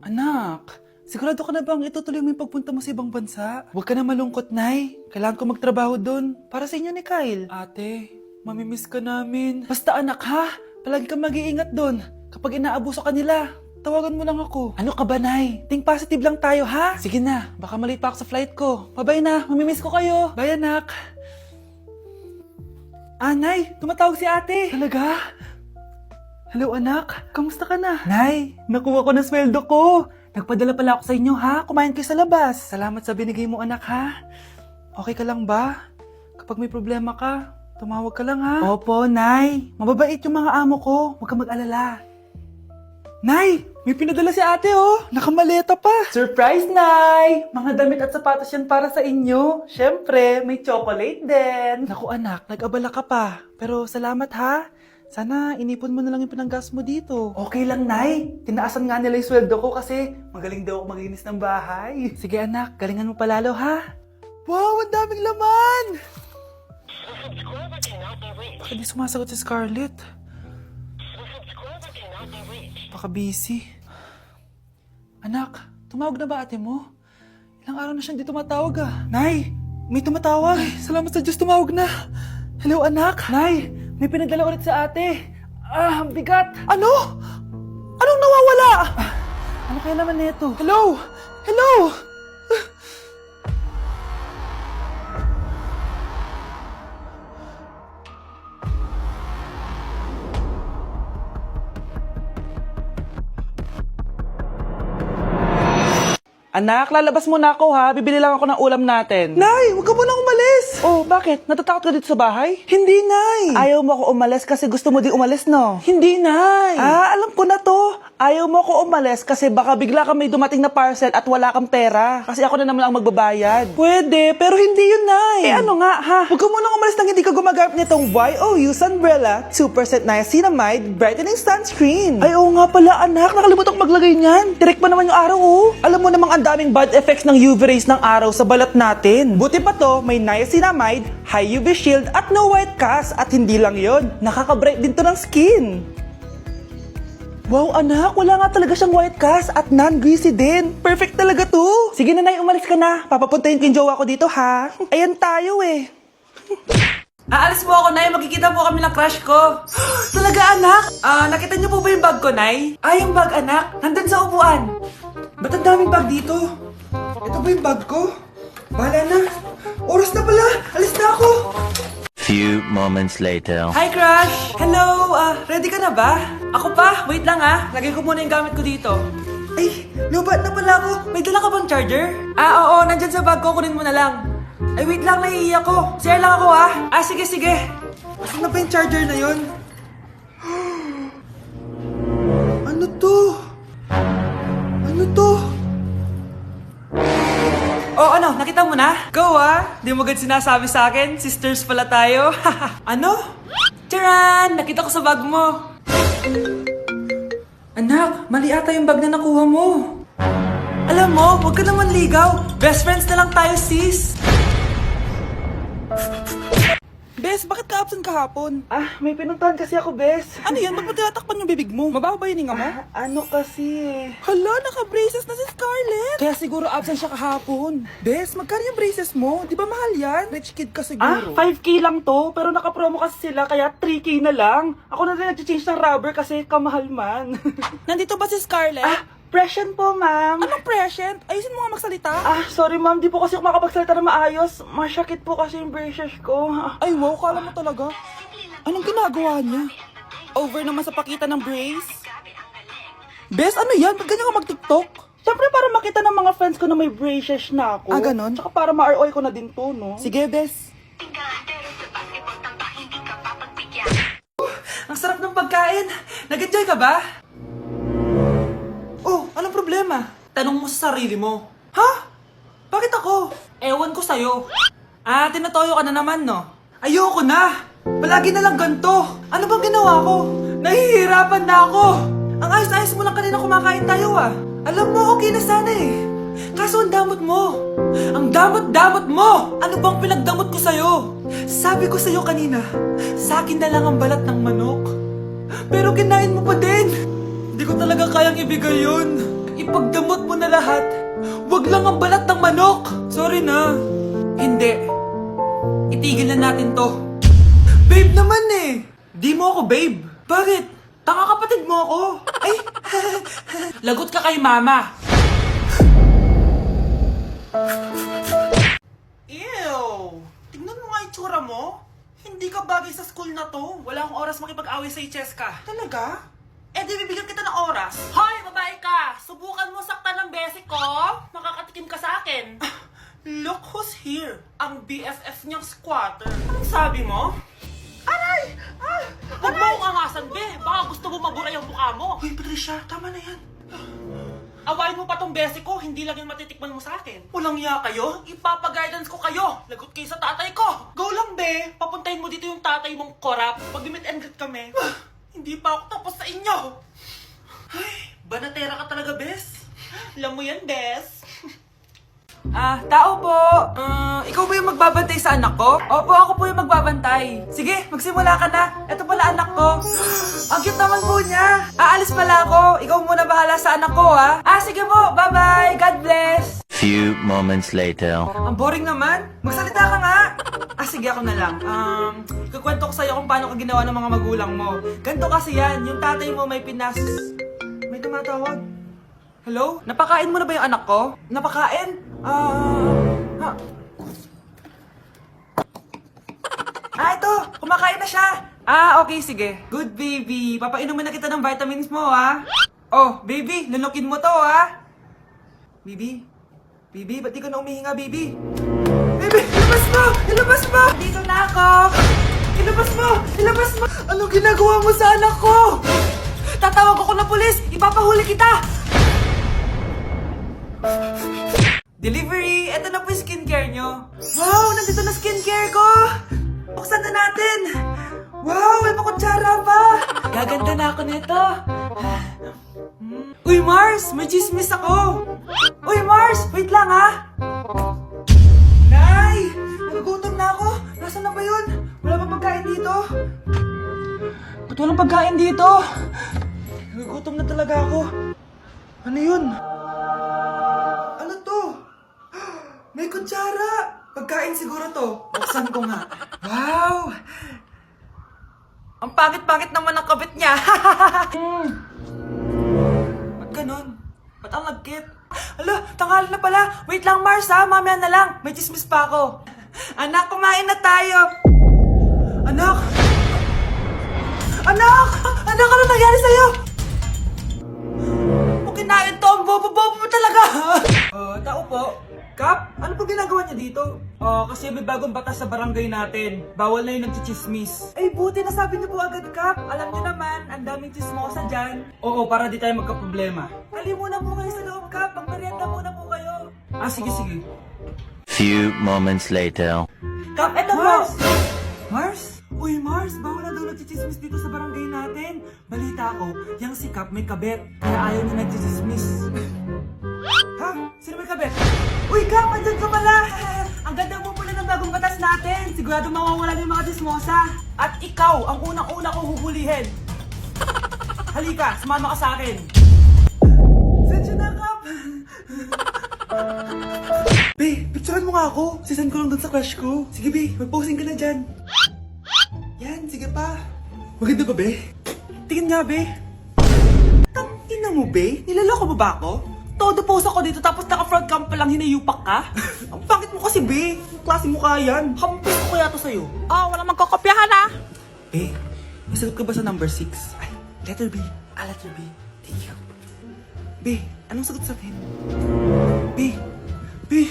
Anak, sigurado ka na bang itutuloy mo yung pagpunta mo sa ibang bansa? Huwag ka na malungkot, Nay. Kailangan ko magtrabaho doon. Para sa inyo ni Kyle. Ate, mamimiss ka namin. Basta anak ha, palagi kang mag-iingat doon. Kapag inaabuso ka nila, tawagan mo lang ako. Ano ka ba, Nay? Think positive lang tayo, ha? Sige na, baka malate pa ako sa flight ko. Bye-bye na, mamimiss ko kayo. Bye, anak. Nay, tumatawag si ate. Talaga? Hello anak, kamusta ka na? Nay, nakuha ko na sweldo ko. Nagpadala pala ako sa inyo ha, kumain kayo sa labas. Salamat sa binigay mo anak ha. Okay ka lang ba? Kapag may problema ka, tumawag ka lang ha. Opo, Nay. Mababait yung mga amo ko, huwag kang mag-alala. Nay, may pinadala si ate oh. Nakamaleta pa. Surprise, Nay! Mga damit at sapatos yan para sa inyo. Siyempre, may chocolate din. Naku anak, nag-abala ka pa. Pero salamat ha. Sana inipon mo na lang yung pinanggas mo dito. Okay lang, Nay. Tinaasan nga nila yung sweldo ko kasi magaling daw ako maglinis ng bahay. Sige anak, galingan mo palalo ha. Wow, ang daming laman! Bakit di sumasagot si Scarlett? Baka busy. Anak, tumawag na ba ate mo? Ilang araw na siyang di tumatawag ah. Nay, may tumatawag. Ay, salamat sa Diyos, tumawag na. Hello anak. Nay, may pinadala ulit sa ate. Ang bigat. Ano? Anong nawawala? Ano kaya naman nito? Hello? Hello? Anak, lalabas muna ako ha. Bibili lang ako ng ulam natin. Nay, huwag ka munang umalis. Oh, bakit? Natatakot ka dito sa bahay? Hindi, Nay. Ayaw mo ako umalis kasi gusto mo di umalis, no? Hindi, Nay. Alam ko na to. Ayaw mo ako umalis kasi baka bigla ka may dumating na parcel at wala kang pera. Kasi ako na naman ang magbabayad. Pwede, pero hindi yun, Nay. Ano nga, ha? Huwag ka munang umalis nang hindi ka gumagamit nitong YOU Sunbrella 2% Niacinamide Brightening Sunscreen. Ay, oo nga pala, anak. Nakalimutan ko maglagay niyan. Direct pa naman yung araw, oh. Alam mo namang ang daming bad effects ng UV rays ng araw sa balat natin. Buti pa to, may niacinamide, high UV shield at no white cast. At hindi lang yon, nakaka-bright din to ng skin. Wow anak, wala nga talaga siyang white cast at non-greasy din. Perfect talaga to. Sige na Nay, umalis ka na. Papapuntahin ko yung jowa ko dito ha. Ayan tayo eh. Aalis mo ako, Nay. Magkikita po kami ng crush ko. Talaga, anak? Nakita niyo po ba yung bag ko, Nay? Yung bag, anak. Nandun sa upuan. Ba't ang daming bag dito? Ito ba yung bag ko? Bahala na. Oras na pala. Alis na ako. Few moments later. Hi, crush! Hello! Ready ka na ba? Ako pa? Wait lang lagay ko muna yung gamit ko dito. Ay, lubat na pala ako. May dala ka bang charger? Oo. Nandyan sa bag ko. Kunin mo na lang. Ay, wait lang, naiiyak ko. Share lang ako, sige, sige. Asan na ba yung charger na yun? Ano to? Ano to? Oh, ano? Nakita mo na? Go, Di mo agad sinasabi sa akin. Sisters pala tayo. Ano? Charan! Nakita ko sa bag mo. Anak, mali ata yung bag na nakuha mo. Alam mo, huwag ka naman ligaw. Best friends na lang tayo, sis. Bes, bakit ka absent kahapon? May pinuntahan kasi ako, Bes. Ano yan? Ba't mo tinatakpan yung bibig mo? Mabaho ba yung hinga mo? Ano kasi Hala, naka-braces na si Scarlett. Kaya siguro absent siya kahapon. Bes, magkano yung braces mo? Di ba mahal yan? Rich kid ka siguro. 5K lang to, pero naka-promo kasi sila, kaya 3K na lang. Ako na rin nag-change ng rubber kasi kamahal man. Nandito ba si Scarlett? Present po, ma'am. Anong present? Ayusin mo nga magsalita. Sorry ma'am, di po kasi ako makapagsalita na maayos. Masyakit po kasi yung braces ko. Ay wow, kala mo talaga. Anong ginagawa niya? Over naman sa pakita ng brace? Bes, ano yan? Ba't ganyan ka mag-tiktok? Siyempre para makita ng mga friends ko na may braces na ako. Ganon? Tsaka para ma-ROI ko na din to, no? Sige, Bes. Ang sarap ng pagkain. Nag-enjoy ka ba? Oh, anong problema? Tanong mo sa sarili mo. Ha? Bakit ako? Ewan ko sa'yo. Tinatoyo ka na naman, no? Ayoko na! Palagi na lang ganito. Ano bang ginawa ko? Nahihirapan na ako! Ang ayos-ayos mo lang kanina kumakain tayo, Alam mo, okay na sana eh. Kaso ang damot mo. Ang damot-damot mo! Ano bang pinagdamot ko sa'yo? Sabi ko sa'yo kanina, sa akin na lang ang balat ng manok. Pero kinain mo pa din. Hindi ko talaga kayang ibigay yun. Ipagdamot mo na lahat. Wag lang ang balat ng manok. Sorry na. Hindi. Itigil na natin to. Babe naman eh. Di mo ako babe. Bakit? Tanga kapatid mo ako. Ay. Lagot ka kay mama. Ew. Tingnan mo nga yung tsura mo. Hindi ka bagay sa school na to. Wala akong oras makipag-away sa Cheska. Talaga? Eh di bibigyan kita ng oras. Hoy, babae ka! Subukan mo saktan ng basic ko. Makakatikim ka sa akin. Look who's here. Ang BFF niyang squatter. Anong sabi mo? Aray! Huwag mo akong angasan, be. Baka gusto mo mabura yung mukha mo. Hoy, Patricia, tama na yan. Awayin mo pa tong basic ko, hindi lang yung matitikman mo sa akin. Walang iya kayo, ipapag-guidance ko kayo. Lagot kayo sa tatay ko. Go lang, be. Papuntahin mo dito yung tatay mong korap. Pag-meet and greet kami. Hindi pa ako tapos sa inyo. Ay, banatera ka talaga, bes. Alam mo yan, bes. Tao po. Ikaw ba yung magbabantay sa anak ko? Opo, ako po yung magbabantay. Sige, magsimula ka na. Ito pala anak ko. Ang cute naman po niya. Aalis pala ako. Ikaw muna bahala sa anak ko, ha? Sige po. Bye-bye. God bless. Few moments later. Ang boring naman. Magsalita ka nga. Sige, ako na lang. Kukwento ko sa'yo kung paano ka ginawa ng mga magulang mo. Ganto kasi yan. Yung tatay mo may pinas... May tumatawag. Hello? Napakain mo na ba yung anak ko? Napakain? Ito! Kumakain na siya! Okay, sige. Good, baby. Papainumin na kita ng vitamins mo, ha? Oh, baby, lunukin mo to, ha? Baby? Baby, ba't di ka na umihinga, baby? Baby, ilabas mo! Ilabas mo! Dito na ako! Ilabas mo! Ilabas mo! Anong ginagawa mo sa anak ko? Tatawag ako ng pulis! Ipapahuli kita! Delivery! Ito na po yung skincare nyo. Wow! Nandito na skincare ko! Buksan na natin! Wow! May pakutsara pa! Gaganda na ako nito! Uy, Mars! May chismis ako! Uy, Mars! Wait lang, ha! Nay! Nagugutom na ako! Nasaan na ba yun? Wala bang pagkain dito? Ba't walang pagkain dito? Nagugutom na talaga ako. Ano yun? Ano to? May kutsara! Pagkain siguro to. Buksan ko nga. Wow! Ang pangit-pangit naman ang kabit niya. Ba't ganun? Ba't ang lagkit? Ala, tanghali na pala. Wait lang, Mars, ha? Mamaya na lang. May chismis pa ako. Anak, kumain na tayo. Anak! Anak! Anak, ano nangyari sa'yo? Kung kinain to, ang bobo-bobo mo talaga. Tao po. Kap, ano po ginagawa niya dito? Kasi may bagong batas sa barangay natin. Bawal na yung nagchichismis. Ay, buti nasabi niyo po agad, Kap. Alam niyo naman, ang daming chismosa dyan. Oo, para di tayo magka-problema. Kali muna po kayo sa loob, Kap. Magmerienda muna po kayo. Sige, sige. Few moments later. Kap, eto Mars! Mars? Uy, Mars, bawal na daw nagchichismis dito sa barangay natin. Balita ko, yung si Kap may kabet, kaya ayaw niya nagchichismis. Ha? Sino may kabet? Uy, Kap, andyan ka pala! Ang ganda mo pala ng bagong batas natin. Sigurado mawawala yung mga chismosa. At ikaw, ang unang-una kong huhulihin. Halika, sumama ka sa akin. Sensya na, Kap. Be, picturean mo nga ako. Sisend ko lang dun sa crush ko. Sige, Be, mag-posing ka na dyan. Yan, sige pa. Maganda ba, Be? Tingin nga, Be. Tangina mo, Be? Nilaloko mo ba ako? Todo post ako dito tapos naka-front cam pa lang hinayupak ka? Ang pangit mo kasi, Be. Ang klase mo kaya yan. Hampis ko kaya to sa'yo. Walang magkakopyahan, ha? Be, nasagot ka ba sa number 6? Ay, letter B. Letter B. Thank you. Be, anong sagot sa atin? Be.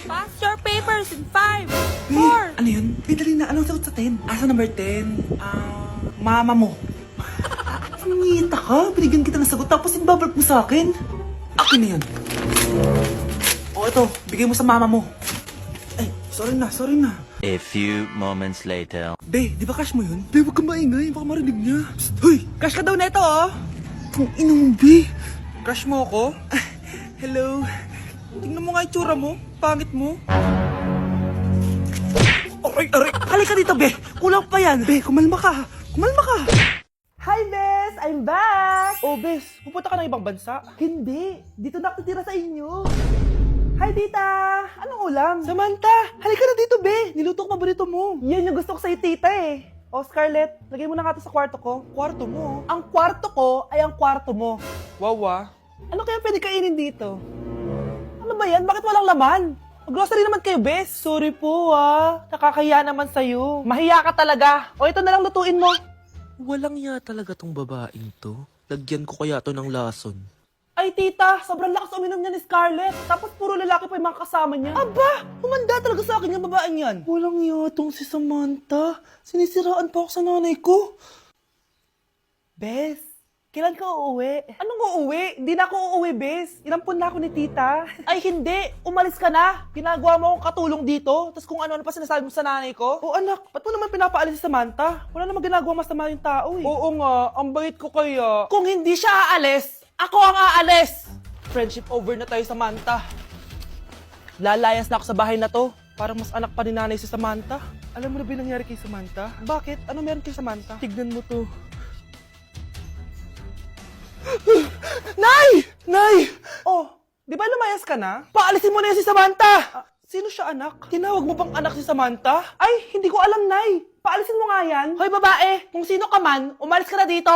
Pass your papers in 5, Be, 4. ano yun? Be, dali na. Anong sagot sa 10? Sa number 10? Mama mo. Nangita ka? Binigyan kita ng sagot tapos ibabalik mo sa akin? Akin na yun. Ito. Bigay mo sa mama mo. Ay, sorry na. A few moments later. Be, di ba crush mo yun? Be, huwag kang maingay. Baka marinig niya. Psst, hoy! Crush ka daw na ito, oh! Kung inong, Be. Crush mo ako? Hello? Tingnan mo nga yung tsura mo. Pangit mo. Aray! Halika dito, Be. Kulang pa yan. Be, kumalma ka. Hi, Bes! I I'm back! Oh, Bes, pupunta ka ng ibang bansa? Hindi, dito na ako titira sa inyo. Hi, tita! Anong ulam? Samantha, halika na dito, be! Niluto ko paborito mo. Yan yung gusto ko sa'yo, tita eh. Oh, Scarlett, lagay mo na nga to sa kwarto ko. Kwarto mo? Ang kwarto ko ay ang kwarto mo. Wawa. Ano kaya pwede kainin dito? Ano ba yan? Bakit walang laman? Grocery naman kayo, Bes. Sorry po, nakakahiya naman sa'yo. Mahiya ka talaga. O, ito na lang lutuin mo. Walang ya talaga tong babaeng to. Lagyan ko kaya to ng lason. Ay, tita, sobrang lakas uminom niya ni Scarlett. Tapos puro lalaki pa yung mga kasama niya. Aba, humanda talaga sa akin yung babaeng yan. Walang yatong si Samantha. Sinisiraan pa ako sa nanay ko. Bes, kailan ka uuwi? Anong uuwi? Hindi na ako uuwi, Bes. Inampun na ako ni tita. Ay, hindi. Umalis ka na. Ginagawa mo akong katulong dito. Tapos kung ano-ano pa sinasabi mo sa nanay ko. Oh, anak, ba't mo naman pinapaalis si Samantha? Wala namang ginagawa masama yung tao eh. Oo nga, ang bait ko kaya. Kung hindi siya aalis, ako ang aalis! Friendship over na tayo, Samantha. Lalayas na ako sa bahay na to. Parang mas anak pa ni nanay si Samantha. Alam mo na ba yung nangyari kay Samantha? Bakit? Ano meron kay Samantha? Tignan mo to. Nay! Nay! Oh, di ba lumayas ka na? Paalisin mo na yan si Samantha! Sino siya, anak? Tinawag mo bang anak si Samantha? Ay, hindi ko alam, Nay. Paalisin mo nga yan. Hoy, babae, kung sino ka man, umalis ka na dito.